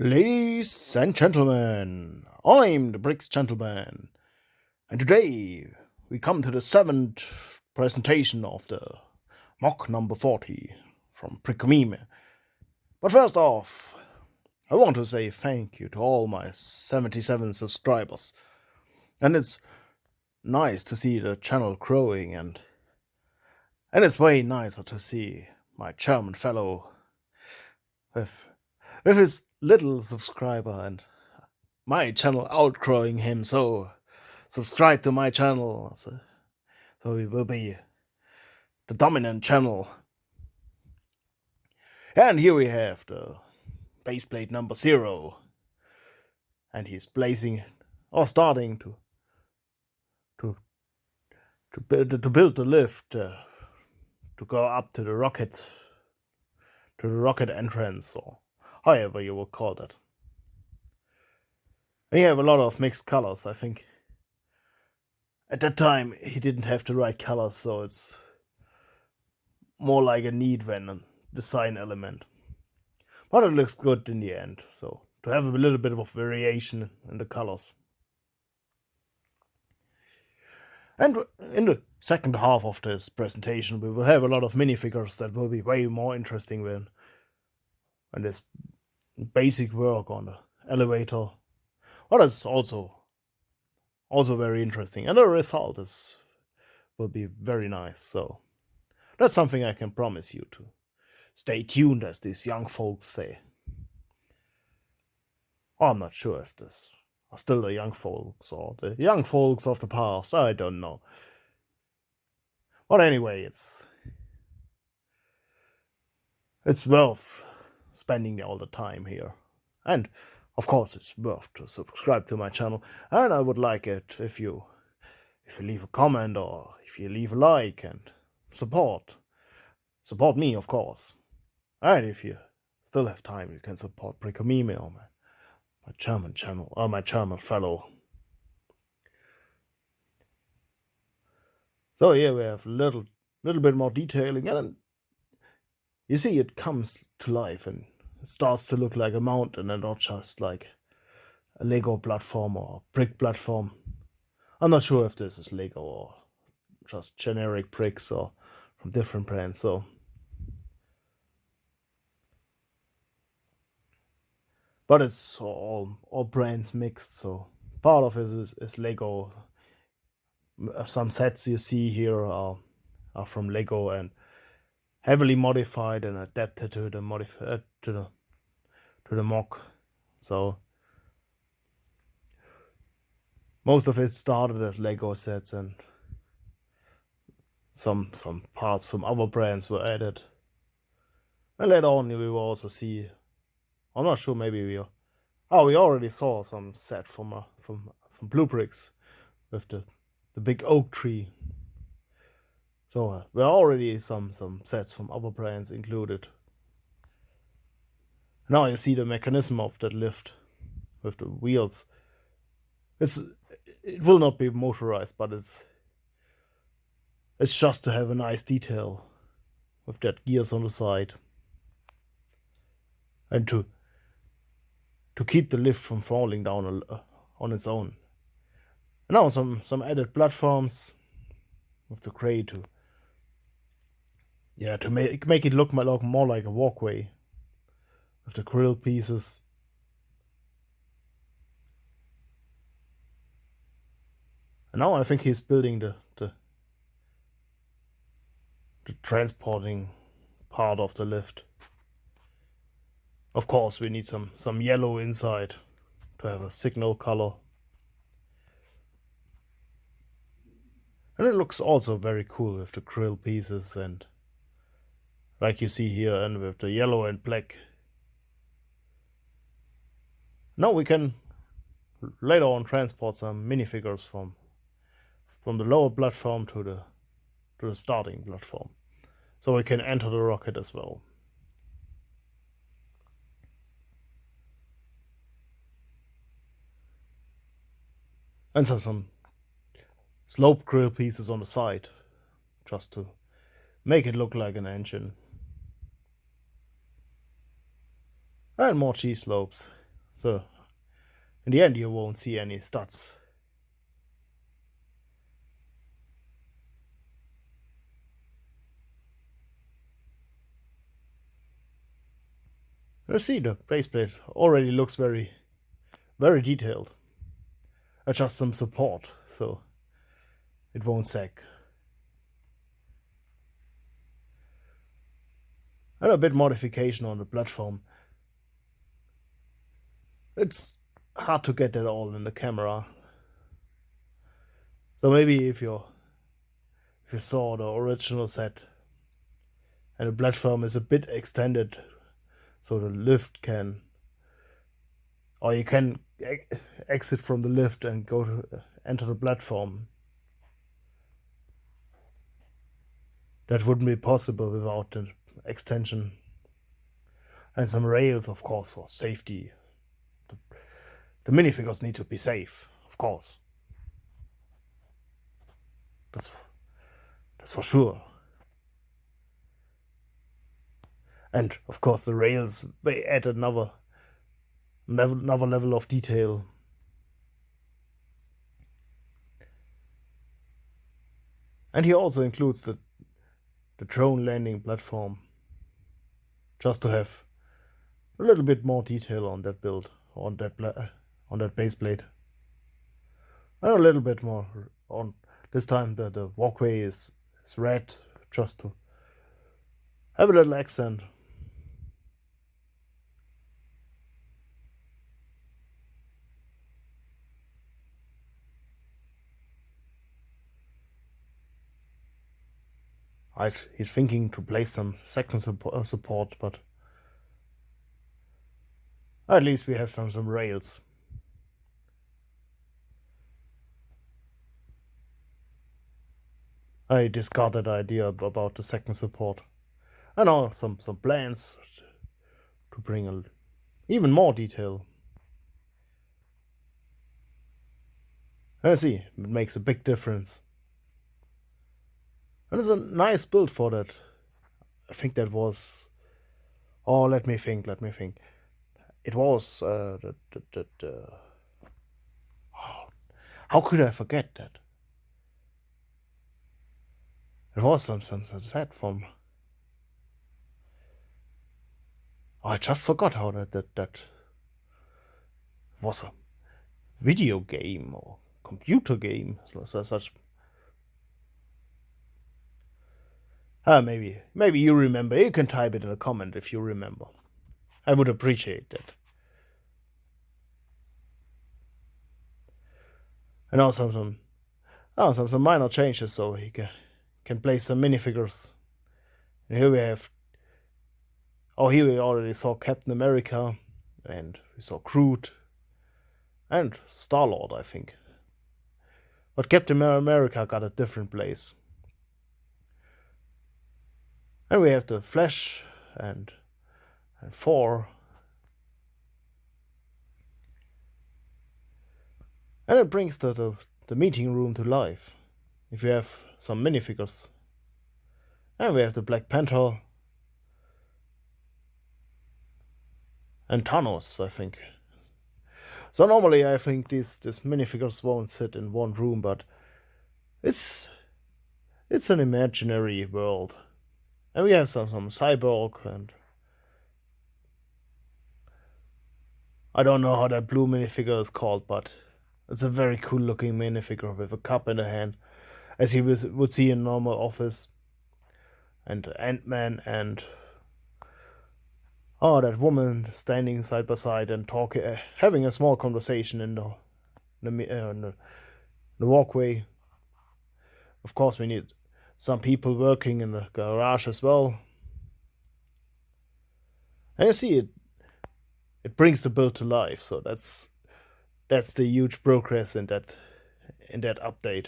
Ladies and gentlemen, I'm the Bricks Gentleman, and today we come to the seventh presentation of the MOC number 40 from Pricomime. But first off, I want to say thank you to all my 77 subscribers, and it's nice to see the channel growing, and it's way nicer to see my German fellow with his little subscriber and my channel outgrowing him. So subscribe to my channel, so it will be the dominant channel. And here we have the base plate number 0, and he's blazing or starting to build the lift to go up to the rocket entrance, or however you will call that. And you have a lot of mixed colors. I think at that time he didn't have the right colors, so it's more like a need than a design element. But it looks good in the end, so to have a little bit of variation in the colors. And in the second half of this presentation, we will have a lot of minifigures that will be way more interesting than this basic work on the elevator. But it's also very interesting, and the result will be very nice. So that's something I can promise you to stay tuned, as these young folks say. I'm not sure if this are still the young folks or the young folks of the past. I don't know. But anyway, it's worth spending all the time here. And of course, it's worth to subscribe to my channel. And I would like it if you leave a comment, or if you leave a like, and support me, of course. And if you still have time, you can support Pricomime or my German channel, or my German fellow. So here we have a little bit more detailing, and you see it comes to life, and it starts to look like a mountain and not just like a Lego platform or a brick platform. I'm not sure if this is Lego or just generic bricks or from different brands. So, but it's all brands mixed. So part of it is Lego. Some sets you see here are from Lego and heavily modified and adapted to the MOC. So most of it started as Lego sets, and some parts from other brands were added. And later on we will also see, I'm not sure, maybe we already saw some set from Blue Bricks with the big oak tree. So there are already some sets from other brands included. Now you see the mechanism of that lift with the wheels. It will not be motorized, but it's just to have a nice detail with that gears on the side, and to keep the lift from falling down on its own. And now some added platforms with the crate to make it look more like a walkway with the grill pieces. And now I think he's building the transporting part of the lift. Of course, we need some yellow inside to have a signal color. And it looks also very cool with the grill pieces, and like you see here, and with the yellow and black. Now we can later on transport some minifigures from the lower platform to the starting platform, so we can enter the rocket as well. And some slope grill pieces on the side, just to make it look like an engine. And more G slopes So in the end you won't see any studs. You see, the baseplate already looks very, very detailed. Just some support, so it won't sag. And a bit modification on the platform. It's hard to get that all in the camera. So maybe if you saw the original set and the platform is a bit extended, so the lift can, or you can exit from the lift and go to enter the platform. That wouldn't be possible without the extension. And some rails, of course, for safety. The minifigures need to be safe, of course. That's for sure. And of course the rails, they add another level of detail. And he also includes the drone landing platform, just to have a little bit more detail on that build, on that base plate. And a little bit more on this time the walkway is red, just to have a little accent. He's thinking to place some second support, but at least we have some rails. I discarded the idea about the second support. I know some plans to bring even more detail. I see, it makes a big difference. And it's a nice build for that. I think that was... Oh, let me think. It was... how could I forget that? It was some set from... Oh, I just forgot how that was a video game or computer game. Such... maybe you remember. You can type it in a comment if you remember. I would appreciate that. And also some minor changes, so he can place some minifigures. And here we have... Oh, here we already saw Captain America, and we saw Groot, and Star-Lord, I think. But Captain America got a different place. And we have the Flash and Thor. And it brings the meeting room to life. If you have some minifigures. And we have the Black Panther. And Thanos, I think. So normally I think these minifigures won't sit in one room, but it's an imaginary world. And we have some cyborg, and I don't know how that blue minifigure is called, but it's a very cool looking minifigure with a cup in the hand, as you would see in normal office. And Ant-Man and that woman standing side by side and talking, having a small conversation in the walkway. Of course, we need some people working in the garage as well. And you see, it brings the build to life. So that's the huge progress in that update.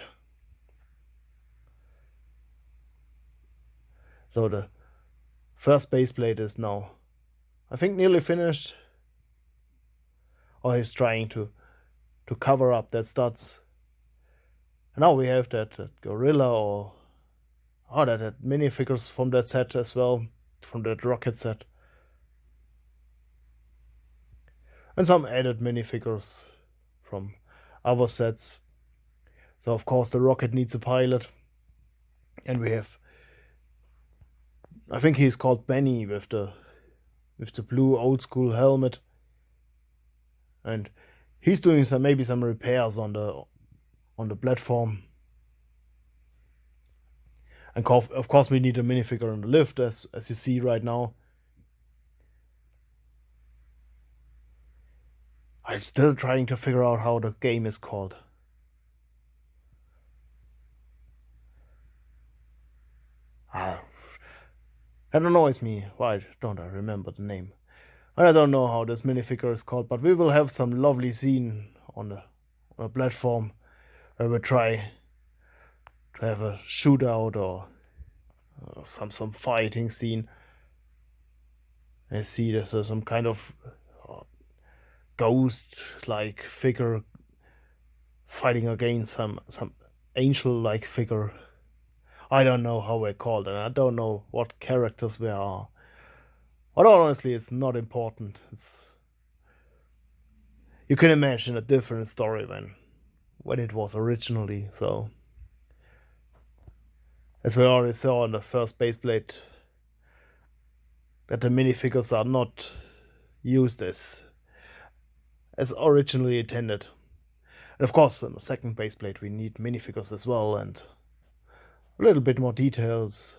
So the first baseplate is now, I think, nearly finished. Or he's trying to cover up that studs. And now we have that gorilla or that minifigures from that set as well, from that rocket set. and some added minifigures from other sets. So of course the rocket needs a pilot, and we have, I think he's called Benny with the blue old school helmet, and he's doing maybe some repairs on the platform. And of course we need a minifigure in the lift, as you see right now. I'm still trying to figure out how the game is called. That annoys me. Why don't I remember the name? I don't know how this minifigure is called, but we will have some lovely scene on a platform where we try to have a shootout or some fighting scene. I see there's some kind of ghost-like figure fighting against some angel-like figure. I don't know how we're called, and I don't know what characters we are. But honestly, it's not important. You can imagine a different story when it was originally. So, as we already saw on the first baseplate, that the minifigures are not used as originally intended. And of course, on the second baseplate, we need minifigures as well, and a little bit more details,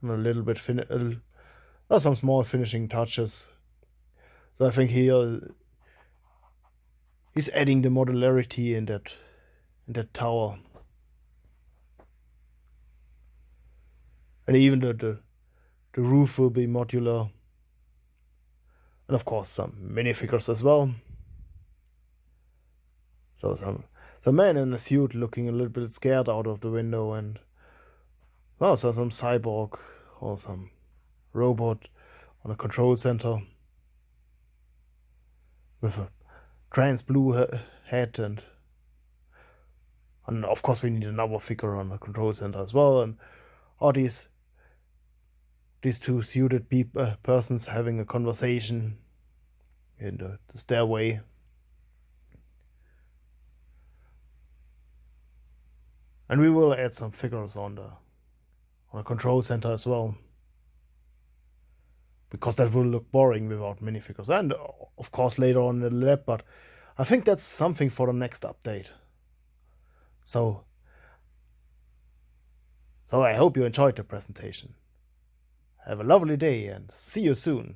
and a little bit some small finishing touches. So I think here he's adding the modularity in that tower, and even the roof will be modular, and of course some minifigures as well. So some man in a suit looking a little bit scared out of the window, and so some cyborg or some robot on a control center with a trans blue hat, and of course we need another figure on the control center as well, and all these two suited persons having a conversation in the stairway. And we will add some figures on the control center as well, because that will look boring without minifigures, and of course later on in the lab, but I think that's something for the next update. So I hope you enjoyed the presentation. Have a lovely day and see you soon.